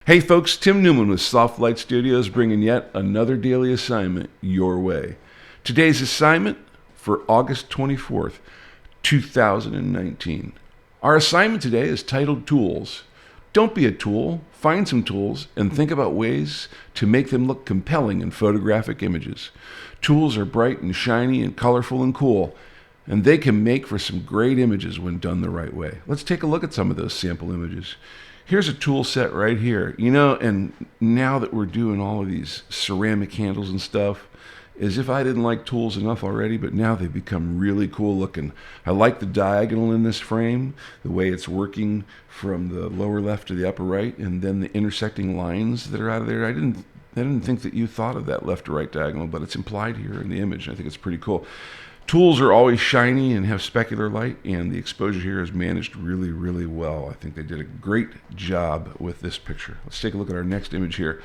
Hey folks, Tim Newman with Soft Light Studios bringing yet another daily assignment your way. Today's assignment for August 24th, 2019. Our assignment today is titled Tools. Don't be a tool, find some tools and think about ways to make them look compelling in photographic images. Tools are bright and shiny and colorful and cool, and they can make for some great images when done the right way. Let's take a look at some of those sample images. Here's a tool set right here. You know, and now that we're doing all of these ceramic handles and stuff, as if I didn't like tools enough already, but now they've become really cool looking. I like the diagonal in this frame, the way it's working from the lower left to the upper right, and then the intersecting lines that are out of there. I didn't think that you thought of that left to right diagonal, but it's implied here in the image. I think it's pretty cool. Tools are always shiny and have specular light, and the exposure here is managed really, really well. I think they did a great job with this picture. Let's take a look at our next image here.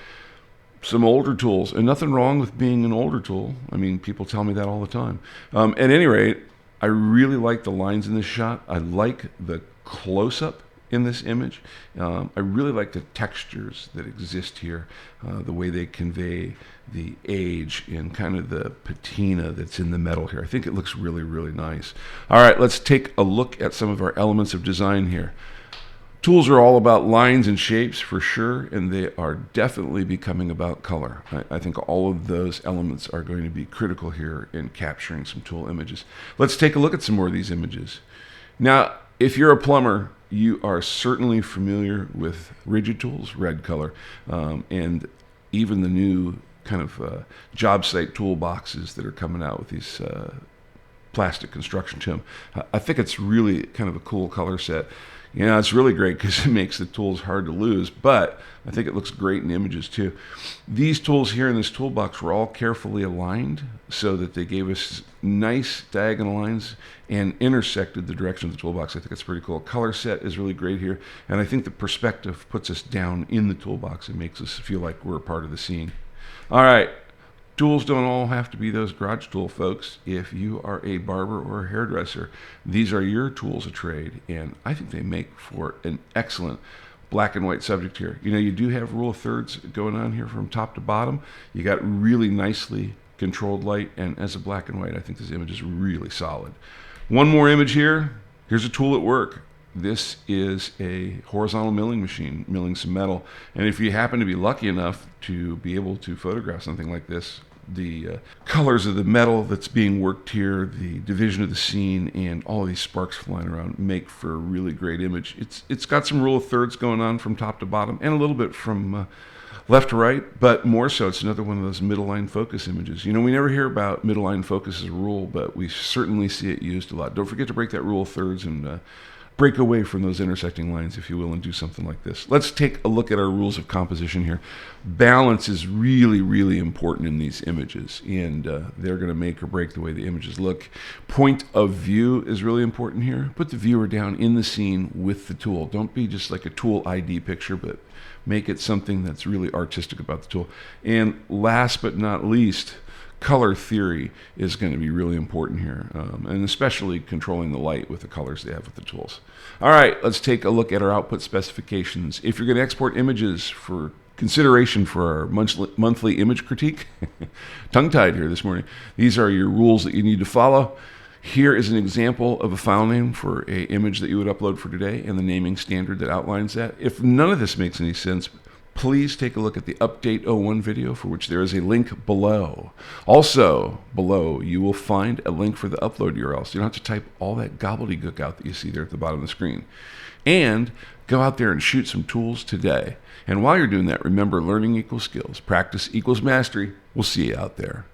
Some older tools, and nothing wrong with being an older tool. I mean, people tell me that all the time. At any rate, I really like the lines in this shot. I like the close-up in this image. I really like the textures that exist here, the way they convey the age and kind of the patina that's in the metal here. I think it looks really, really nice. All right, let's take a look at some of our elements of design here. Tools are all about lines and shapes for sure, and they are definitely becoming about color. I think all of those elements are going to be critical here in capturing some tool images. Let's take a look at some more of these images. Now, if you're a plumber, you are certainly familiar with rigid tools, red color, and even the new kind of job site toolboxes that are coming out with these plastic construction trim. I think it's really kind of a cool color set. You know, it's really great because it makes the tools hard to lose, but I think it looks great in images too. These tools here in this toolbox were all carefully aligned so that they gave us nice diagonal lines and intersected the direction of the toolbox. I think it's pretty cool. Color set is really great here, and I think the perspective puts us down in the toolbox and makes us feel like we're a part of the scene. All right. Tools don't all have to be those garage tool folks. If you are a barber or a hairdresser, these are your tools of trade, and I think they make for an excellent black and white subject here. You know, you do have rule of thirds going on here from top to bottom. You got really nicely controlled light, and as a black and white, I think this image is really solid. One more image here. Here's a tool at work. This is a horizontal milling machine, milling some metal. And if you happen to be lucky enough to be able to photograph something like this, the colors of the metal that's being worked here, the division of the scene, and all of these sparks flying around make for a really great image. It's got some rule of thirds going on from top to bottom, and a little bit from left to right, but more so it's another one of those middle line focus images. You know, we never hear about middle line focus as a rule, but we certainly see it used a lot. Don't forget to break that rule of thirds and break away from those intersecting lines, if you will, and do something like this. Let's take a look at our rules of composition here. Balance is really, really important in these images, and they're going to make or break the way the images look. Point of view is really important here. Put the viewer down in the scene with the tool. Don't be just like a tool ID picture, but make it something that's really artistic about the tool. And last but not least, color theory is going to be really important here, and especially controlling the light with the colors they have with the tools. All right, let's take a look at our output specifications. If you're going to export images for consideration for our monthly image critique, tongue-tied here this morning, these are your rules that you need to follow. Here is an example of a file name for an image that you would upload for today and the naming standard that outlines that. If none of this makes any sense, please take a look at the Update 01 video, for which there is a link below. Also, below, you will find a link for the upload URL, so you don't have to type all that gobbledygook out that you see there at the bottom of the screen. And go out there and shoot some tools today. And while you're doing that, remember, learning equals skills. Practice equals mastery. We'll see you out there.